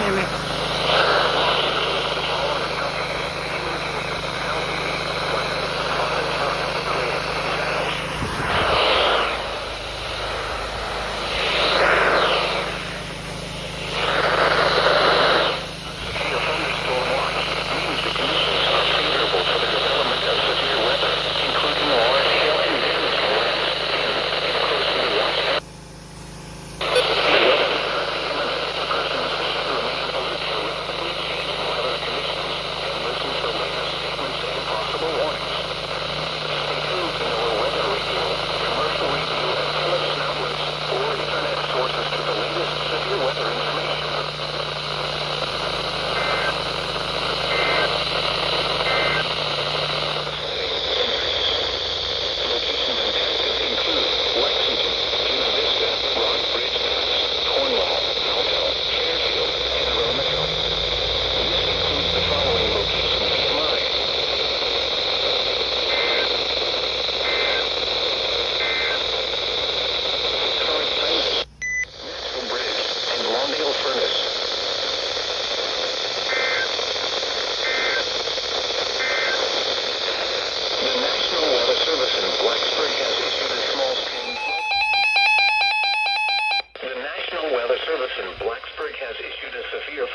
Damn it.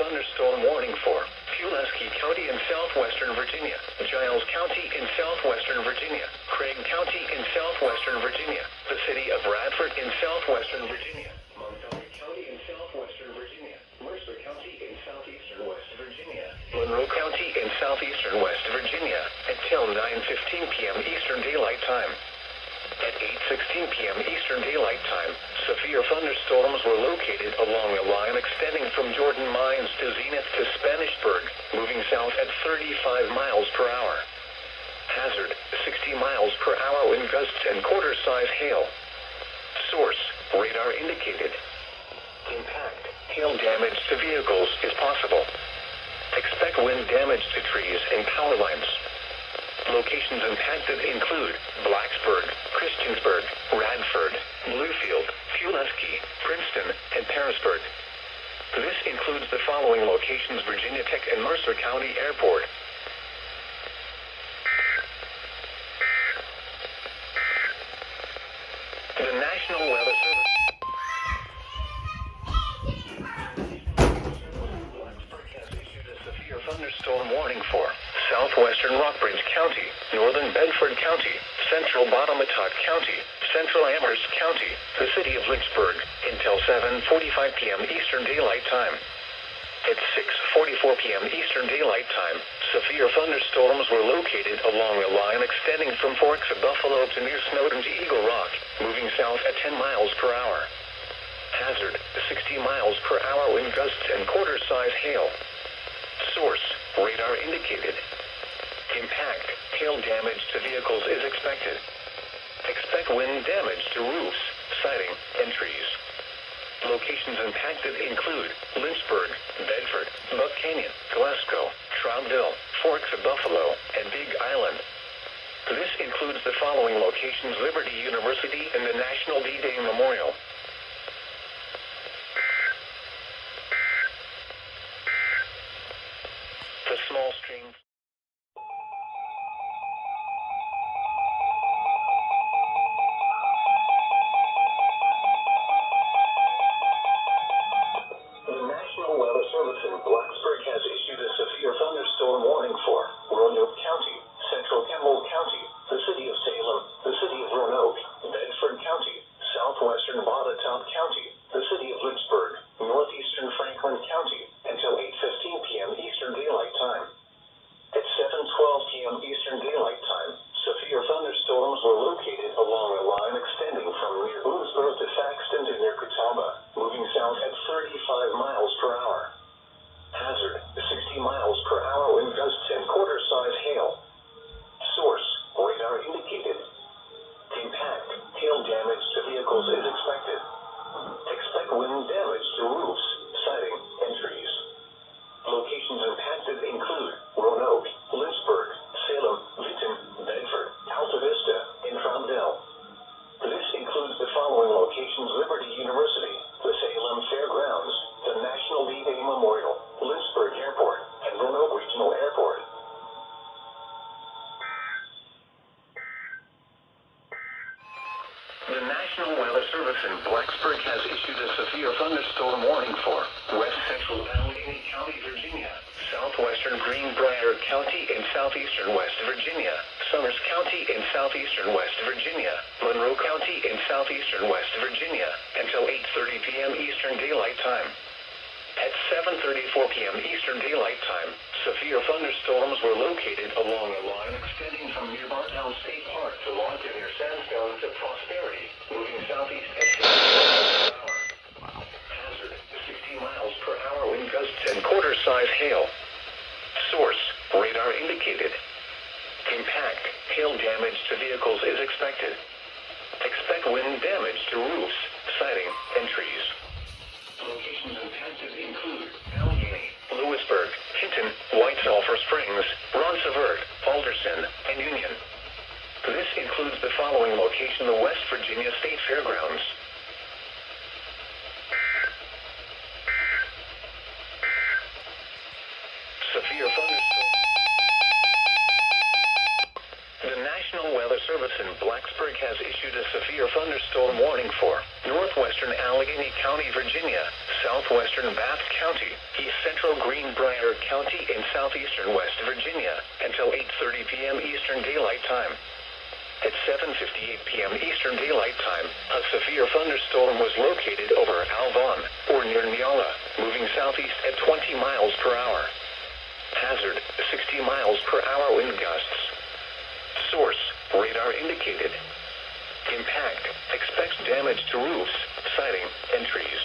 Thunderstorm warning for Pulaski County in southwestern Virginia, Giles County in southwestern Virginia, Craig County in southwestern Virginia, the city of Radford in southwestern Virginia, Montgomery County in southwestern Virginia, Mercer County in southeastern West Virginia, Monroe County in southeastern West Virginia, until 9:15 p.m. Eastern Daylight Time. At 8:16 p.m. Eastern Daylight Time, severe thunderstorms were located along a line extending from Jordan Mines to Zenith to Spanisburg, moving south at 35 miles per hour. Hazard, 60 miles per hour wind gusts and quarter-size hail. Source, radar indicated. Impact, hail damage to vehicles is possible. Expect wind damage to trees and power lines. Locations impacted include Blacksburg, Christiansburg, Radford, Bluefield, Pulaski, Princeton, and Parisburg. This includes the following locations: Virginia Tech and Mercer County Airport. The National Weather Service has issued a severe thunderstorm warning for southwestern Rockbridge County, northern Bedford County, central Bottomatot County, central Amherst County, the city of Lynchburg, until 7:45 p.m. Eastern Daylight Time. At 6:44 p.m. Eastern Daylight Time, severe thunderstorms were located along a line extending from Forks of Buffalo to near Snowden to Eagle Rock, moving south at 10 miles per hour. Hazard, 60 miles per hour wind gusts and quarter-size hail. Source, radar indicated. Impact, hail damage to vehicles is expected. Expect wind damage to roofs, siding, and trees. Locations impacted include Lynchburg, Bedford, Buck Canyon, Glasgow, Troutdale, Forks of Buffalo, and Big Island. This includes the following locations: Liberty University and the National D-Day Memorial. The small stream. The National Weather Service in Blacksburg has issued a severe thunderstorm warning for Roanoke County, central Campbell County, the city of Salem, the city of Roanoke, Bedford County, southwestern Botetourt County, the city of Lynchburg, northeastern Franklin County, until 8:15 p.m. Eastern Daylight Time. At 7:12 p.m. Eastern Daylight Time, severe thunderstorms were located along a line extending from near Boonesboro to Saxton to near Catawba, moving south at 35 miles per hour. Hazard, 60 miles per hour wind gusts and quarter-size hail. Source, radar indicated. Impact, hail damage to vehicles is expected. Expect wind damage to roofs, siding, and trees. Locations impacted include Roanoke, Lynchburg, Salem, Vinton, Bedford, Alta Vista, and Troutdale. This includes the following locations: Liberty University, the Salem Fairgrounds, the National D-Day Memorial. for West Central Allegheny County, Virginia, Southwestern Greenbrier County in southeastern West Virginia, Summers County in southeastern West Virginia, Monroe County in southeastern West Virginia, until 8:30 p.m. Eastern Daylight Time. At 7:34 p.m. Eastern Daylight Time, severe thunderstorms were located along a line extending from near Bartown State Park to launch near Sandstone to Prosperity, moving southeast at 60 miles per hour. Wow. Hazard, 60 miles per hour wind gusts and quarter-size hail. Source, radar indicated. Impact, hail damage to vehicles is expected. Expect wind damage to roofs, siding, and trees. Locations impacted include Allegheny, Lewisburg, Hinton, White Sulphur Springs, Ronceverte, Alderson, and Union. This includes the following location: the West Virginia State Fairgrounds. Severe thunderstorm. The National Weather Service in Blacksburg has issued a severe thunderstorm warning for northwestern Allegheny County, Virginia, southwestern Bath County, east central Greenbrier County, and southeastern West Virginia until 8:30 p.m. Eastern Daylight Time. At 7:58 p.m. Eastern Daylight Time, a severe thunderstorm was located over Alvon, or near Neala, moving southeast at 20 miles per hour. Hazard, 60 miles per hour wind gusts. Source, radar indicated. Impact, expects damage to roofs, siding, and trees.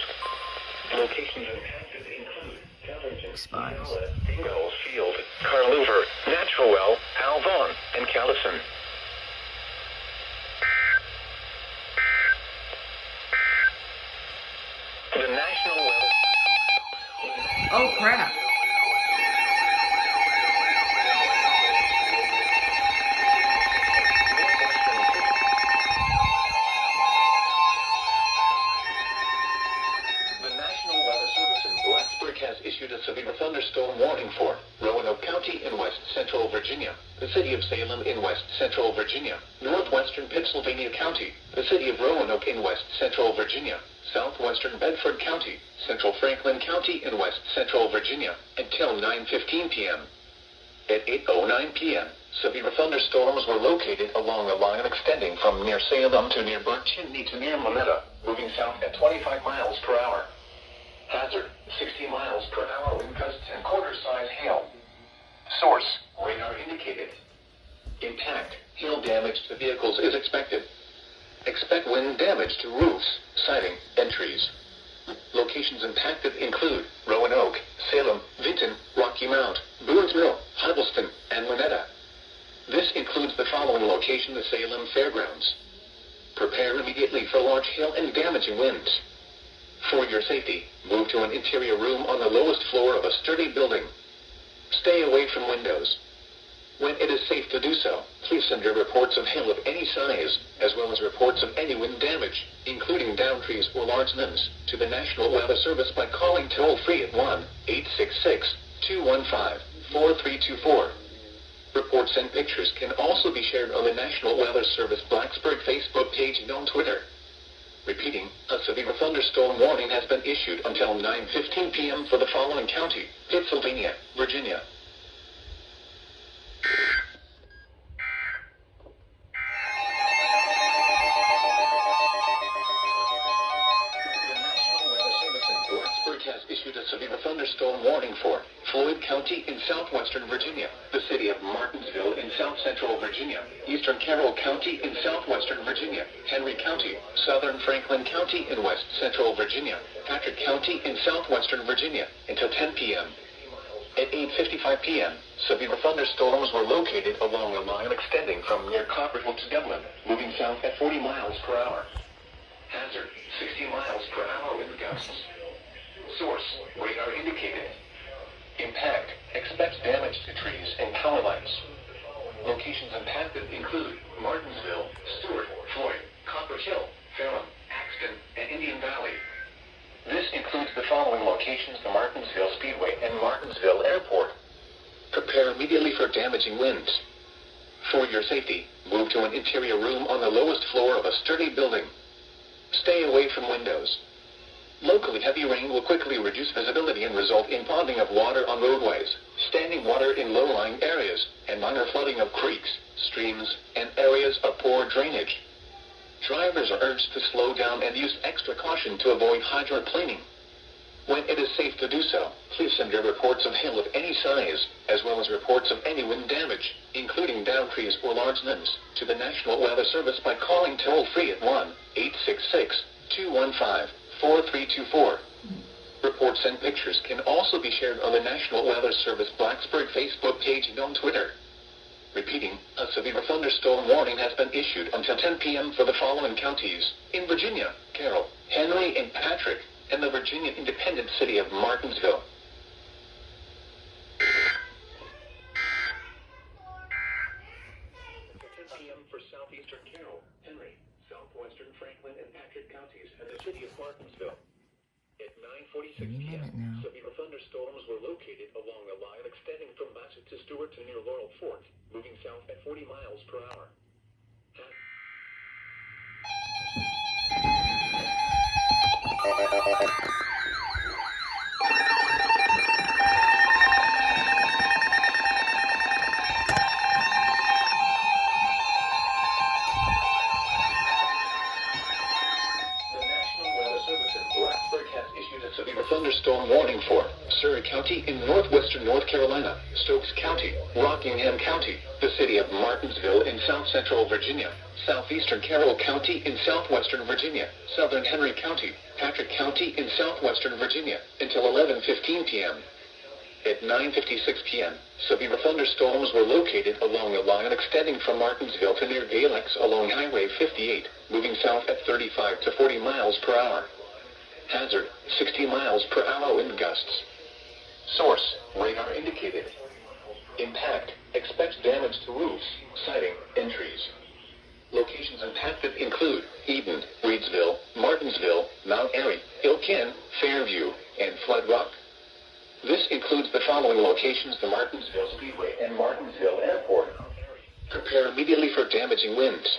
Locations impacted include Covington, Neala, Ingalls Field, Carluver, Natural Well, Alvon, and Callison. The National Weather... Oh, crap. Has issued a severe thunderstorm warning for Roanoke County in west central Virginia, the city of Salem in west central Virginia, northwestern Pennsylvania County, the city of Roanoke in west central Virginia, southwestern Bedford County, central Franklin County in west central Virginia, until 9:15 p.m. At 8:09 p.m., severe thunderstorms were located along a line extending from near Salem to near Burnt Chimney to near Monetta, moving south at 25 miles per hour. Hazard, 60 miles per hour wind gusts and quarter-size hail. Source, radar indicated. Impact, hail damage to vehicles is expected. Expect wind damage to roofs, siding, and trees. Locations impacted include Roanoke, Salem, Vinton, Rocky Mount, Boone's Mill, Hubbleston, and Monetta. This includes the following location: the Salem Fairgrounds. Prepare immediately for large hail and damaging winds. For your safety, move to an interior room on the lowest floor of a sturdy building. Stay away from windows. When it is safe to do so, please send your reports of hail of any size, as well as reports of any wind damage, including downed trees or large limbs, to the National Weather Service by calling toll-free at 1-866-215-4324. Reports and pictures can also be shared on the National Weather Service Blacksburg Facebook page and on Twitter. Repeating, a severe thunderstorm warning has been issued until 9:15 p.m. for the following county: Pennsylvania, Virginia. The National Weather Service in Blacksburg has issued a severe thunderstorm warning for Floyd County in southwestern Virginia, the city of Martinsville in south central Virginia, eastern Carroll County in southwestern Virginia, Henry County, southern Franklin County in west central Virginia, Patrick County in southwestern Virginia, until 10 p.m. At 8:55 p.m., severe thunderstorms were located along a line extending from near Copperhill to Dublin, moving south at 40 miles per hour. Hazard, 60 miles per hour wind gusts. Source, radar indicated. Impact, expect damage to trees and power lines. Locations impacted include Martinsville, Stewart, Floyd, Copper Hill, Ferrum, Axton, and Indian Valley. This includes the following locations: the Martinsville Speedway and Martinsville Airport. Prepare immediately for damaging winds. For your safety, move to an interior room on the lowest floor of a sturdy building. Stay away from windows. Locally, heavy rain will quickly reduce visibility and result in ponding of water on roadways, standing water in low-lying areas, and minor flooding of creeks, streams, and areas of poor drainage. Drivers are urged to slow down and use extra caution to avoid hydroplaning. When it is safe to do so, please send your reports of hail of any size, as well as reports of any wind damage, including downed trees or large limbs, to the National Weather Service by calling toll-free at 1-866-215-4324. Reports and pictures can also be shared on the National Weather Service Blacksburg Facebook page and on Twitter. Repeating, a severe thunderstorm warning has been issued until 10 p.m. for the following counties: in Virginia, Carroll, Henry, and Patrick, and the Virginia independent city of Martinsville. 10 p.m. for southeastern Carroll, Henry, southwestern Franklin, and Patrick counties, and the city of Martinsville. At 9:46 p.m., severe thunderstorms were located along a line extending from Bassett to Stewart to near Laurel Fort, moving south at 40 miles per hour. Severe thunderstorm warning for Surrey County in northwestern North Carolina, Stokes County, Rockingham County, the city of Martinsville in south central Virginia, southeastern Carroll County in southwestern Virginia, southern Henry County, Patrick County in southwestern Virginia, until 11:15 p.m. At 9:56 p.m., severe thunderstorms were located along a line extending from Martinsville to near Galex along Highway 58, moving south at 35 to 40 miles per hour. Hazard, 60 miles per hour wind gusts. Source, radar indicated. Impact, expect damage to roofs, siding, and trees. Locations impacted include Eden, Reedsville, Martinsville, Mount Airy, Ilkin, Fairview, and Flood Rock. This includes the following locations: the Martinsville Speedway and Martinsville Airport. Prepare immediately for damaging winds.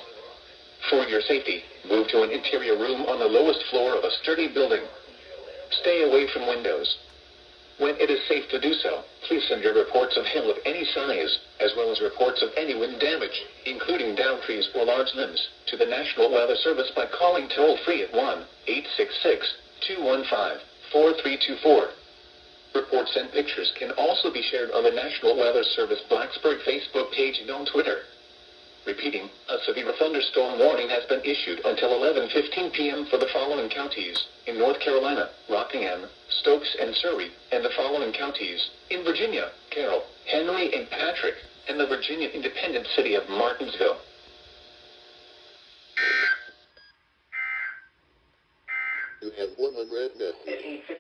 For your safety, move to an interior room on the lowest floor of a sturdy building. Stay away from windows. When it is safe to do so, please send your reports of hail of any size, as well as reports of any wind damage, including downed trees or large limbs, to the National Weather Service by calling toll-free at 1-866-215-4324. Reports and pictures can also be shared on the National Weather Service Blacksburg Facebook page and on Twitter. Repeating, a severe thunderstorm warning has been issued until 11:15 p.m. for the following counties: in North Carolina, Rockingham, Stokes, and Surrey, and the following counties: in Virginia, Carroll, Henry, and Patrick, and the Virginia independent city of Martinsville. You have 100 messages.